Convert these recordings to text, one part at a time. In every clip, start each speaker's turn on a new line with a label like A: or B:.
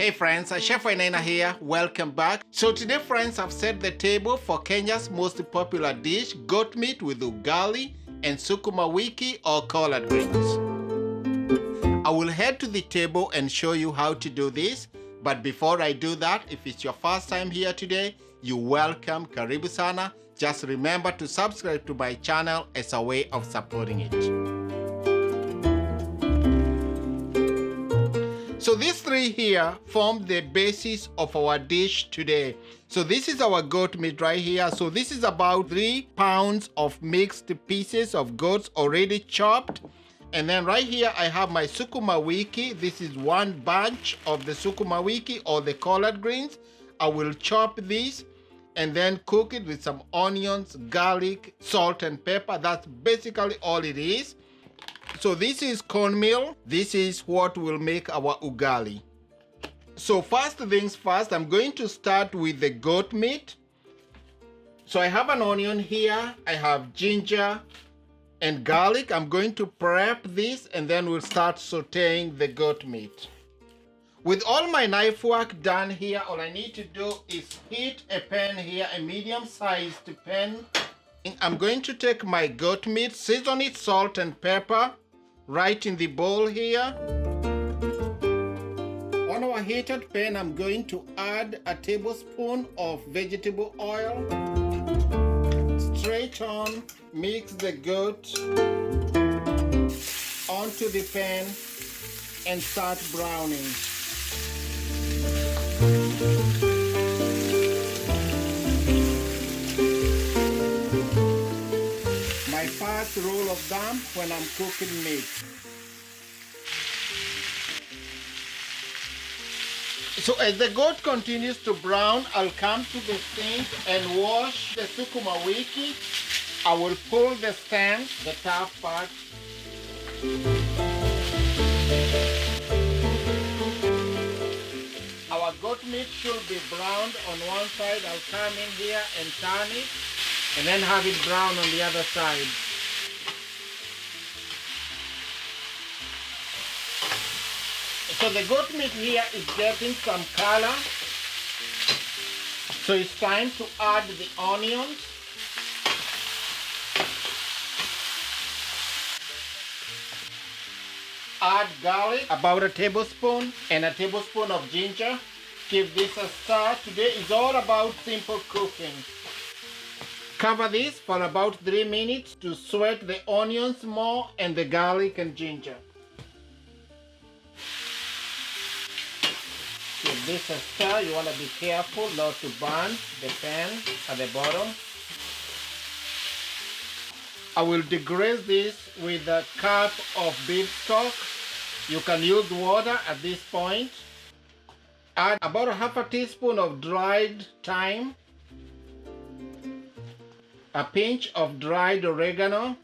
A: Hey friends, Chef Wainaina here. Welcome back. So today friends, I've set the table for Kenya's most popular dish, goat meat with ugali and sukuma wiki or collard greens. I will head to the table and show you how to do this. But before I do that, if it's your first time here today, you're welcome. Karibu sana. Just remember to subscribe to my channel as a way of supporting it. So these three here form the basis of our dish today. So this is our goat meat right here. So this is about 3 pounds of mixed pieces of goats already chopped. And then right here I have my sukuma wiki. This is 1 bunch of the sukuma wiki or the collard greens. I will chop these and then cook it with some onions, garlic, salt and pepper. That's basically all it is. So this is cornmeal. This is what will make our ugali. So first things first, I'm going to start with the goat meat. So I have an onion here. I have ginger and garlic. I'm going to prep this and then we'll start sauteing the goat meat. With all my knife work done here, all I need to do is heat a pan here, a medium-sized pan. I'm going to take my goat meat, season it, salt and pepper, right in the bowl here. On our heated pan, I'm going to add a tablespoon of vegetable oil. Straight on, mix the goat onto the pan and start browning. My first roll of damp when I'm cooking meat. So as the goat continues to brown, I'll come to the sink and wash the sukuma wiki. I will pull the stems, the tough part. Our goat meat should be browned on one side. I'll come in here and turn it and then have it brown on the other side. So the goat meat here is getting some color. So it's time to add the onions. Add garlic, about a tablespoon, and a tablespoon of ginger. Give this a stir. Today is all about simple cooking. Cover this for about 3 minutes to sweat the onions more and the garlic and ginger. Give this a stir. You want to be careful not to burn the pan at the bottom. I will deglaze this with a cup of beef stock. You can use water at this point. Add about a half a teaspoon of dried thyme, a pinch of dried oregano,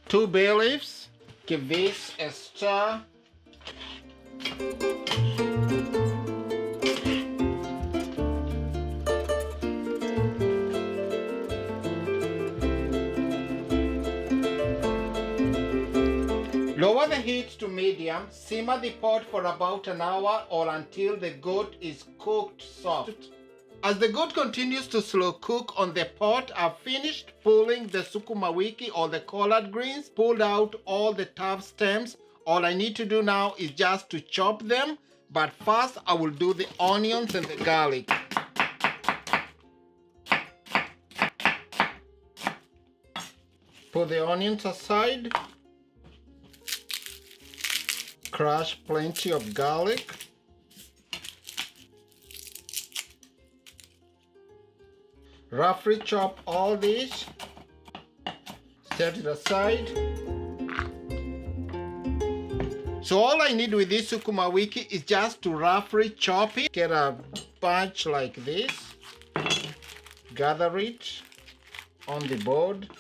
A: 2 bay leaves. Give this a stir. Lower the heat to medium, simmer the pot for about an hour or until the goat is cooked soft. As the goat continues to slow cook on the pot, I've finished pulling the sukuma wiki or the collard greens, pulled out all the tough stems. All I need to do now is just to chop them, but first I will do the onions and the garlic. Put the onions aside. Crush plenty of garlic. Roughly chop all this. Set it aside. So all I need with this sukuma wiki is just to roughly chop it. Get a bunch like this. Gather it on the board.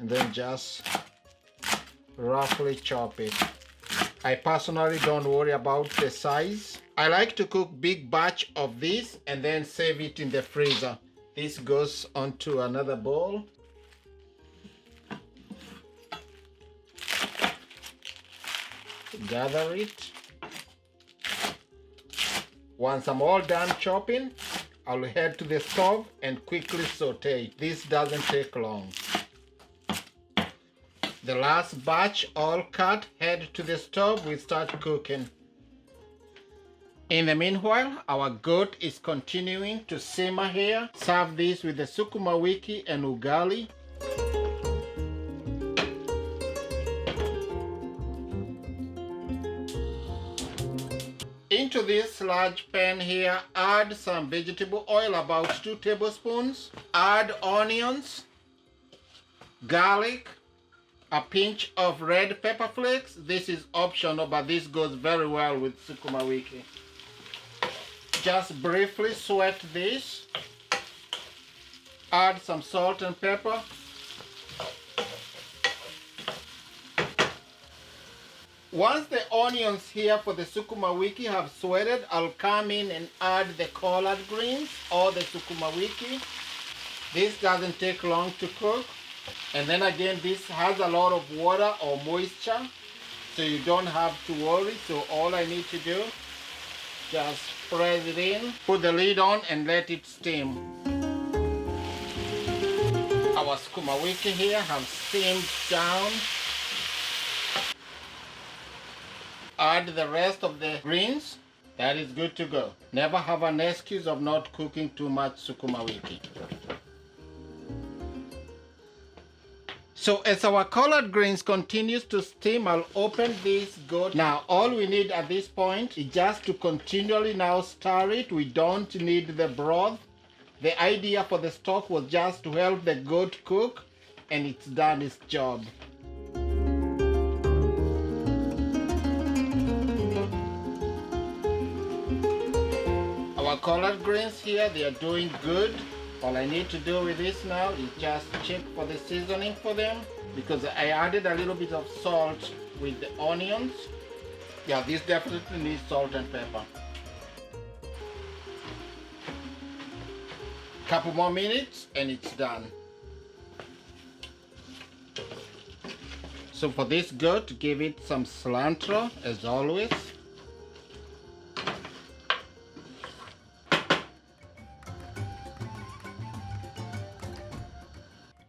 A: And then just roughly chop it. I personally don't worry about the size. I like to cook big batch of this and then save it in the freezer. This goes onto another bowl. Gather it. Once I'm all done chopping, I'll head to the stove and quickly saute. This doesn't take long. The last batch all cut, head to the stove, we start cooking. In the meanwhile, our goat is continuing to simmer here. Serve this with the sukuma wiki and ugali. Into this large pan here, add some vegetable oil, about 2 tablespoons. Add onions, garlic, a pinch of red pepper flakes. This is optional, but this goes very well with sukuma wiki. Just briefly sweat this. Add some salt and pepper. Once the onions here for the sukuma wiki have sweated, I'll come in and add the collard greens or the sukuma wiki. This doesn't take long to cook. And then again, this has a lot of water or moisture, so you don't have to worry. So all I need to do, just press it in, put the lid on and let it steam. Our sukuma wiki here have steamed down. Add the rest of the greens. That is good to go. Never have an excuse of not cooking too much sukuma wiki. So as our collard greens continues to steam, I'll open this goat. Now all we need at this point is just to continually now stir it. We don't need the broth. The idea for the stock was just to help the goat cook, and it's done its job. Our collard greens here, they are doing good. All I need to do with this now is just check for the seasoning for them, because I added a little bit of salt with the onions. Yeah, this definitely needs salt and pepper. Couple more minutes and it's done. So for this goat, give it some cilantro as always.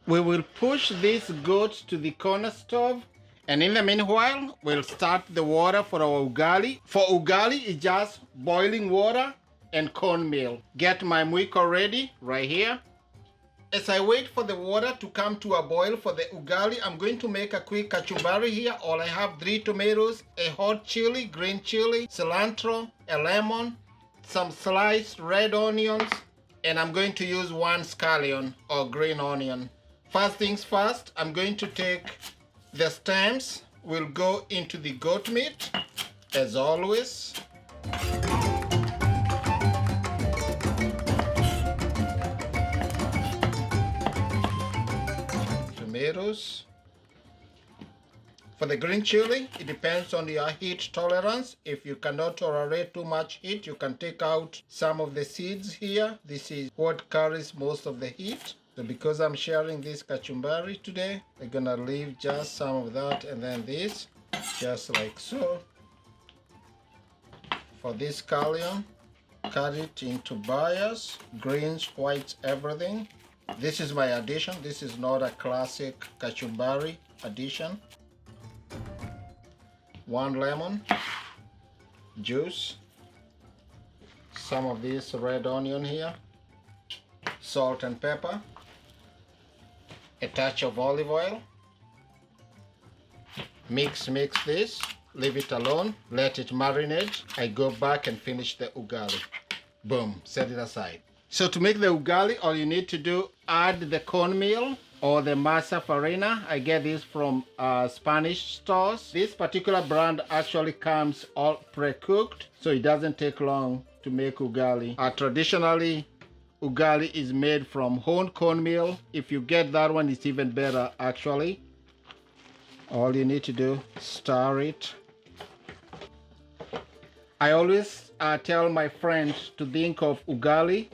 A: We will push this goat to the corner stove, and in the meanwhile, we'll start the water for our ugali. For ugali, it's just boiling water and cornmeal. Get my mwiko ready right here. As I wait for the water to come to a boil for the ugali, I'm going to make a quick kachumbari here. All I have 3 tomatoes, a hot chili, green chili, cilantro, a lemon, some sliced red onions, and I'm going to use 1 scallion or green onion. First things first, I'm going to take the stems, will go into the goat meat, as always. Tomatoes. For the green chili, it depends on your heat tolerance. If you cannot tolerate too much heat, you can take out some of the seeds here. This is what carries most of the heat. So because I'm sharing this kachumbari today, I'm gonna leave just some of that and then this, just like so. For this scallion, cut it into bias, greens, whites, everything. This is my addition. This is not a classic kachumbari addition. 1 lemon juice, some of this red onion here, salt and pepper, a touch of olive oil. Mix this, leave it alone, let it marinate. I go back and finish the ugali. Boom, set it aside. So to make the ugali, all you need to do, add the cornmeal or the masa farina. I get this from Spanish stores. This particular brand actually comes all pre-cooked, so it doesn't take long to make ugali. Traditionally, ugali is made from whole cornmeal. If you get that one, it's even better actually. All you need to do, stir it. I always tell my friends to think of ugali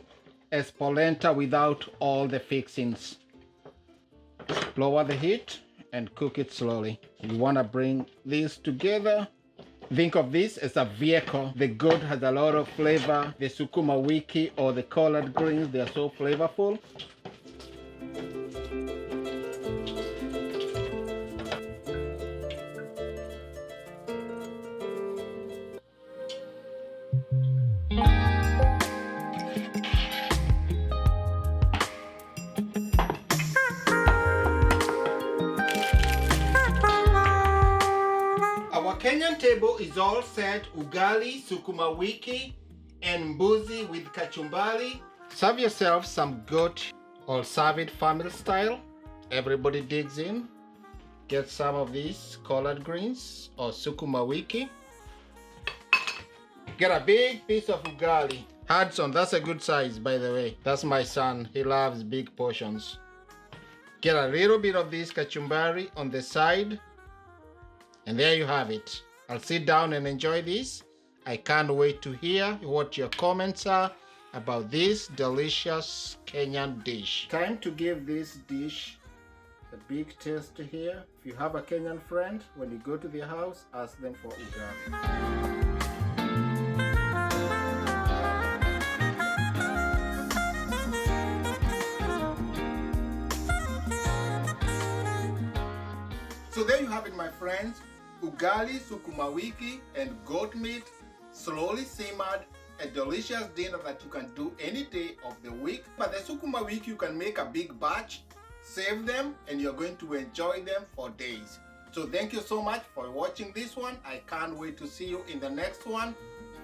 A: as polenta without all the fixings. Lower the heat and cook it slowly. You want to bring these together Think of this as a vehicle. The goat has a lot of flavor. The sukuma wiki or the collard greens, they are so flavorful. Kenyan table is all set. Ugali, sukuma wiki, and mbuzi with kachumbari. Serve yourself some goat or serve it family style. Everybody digs in. Get some of these collard greens or sukuma wiki. Get a big piece of ugali. Hudson, that's a good size, by the way. That's my son. He loves big portions. Get a little bit of this kachumbari on the side. And there you have it. I'll sit down and enjoy this. I can't wait to hear what your comments are about this delicious Kenyan dish. Time to give this dish a big taste here. If you have a Kenyan friend, when you go to their house, ask them for ugali. So there you have it, my friends. Ugali, sukuma wiki, and goat meat, slowly simmered, a delicious dinner that you can do any day of the week. But the sukuma wiki, you can make a big batch, save them, and you're going to enjoy them for days. So thank you so much for watching this one. I can't wait to see you in the next one.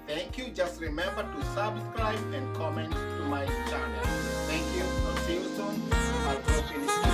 A: Thank you. Just remember to subscribe and comment to my channel. Thank you. I'll see you soon. I'll drop in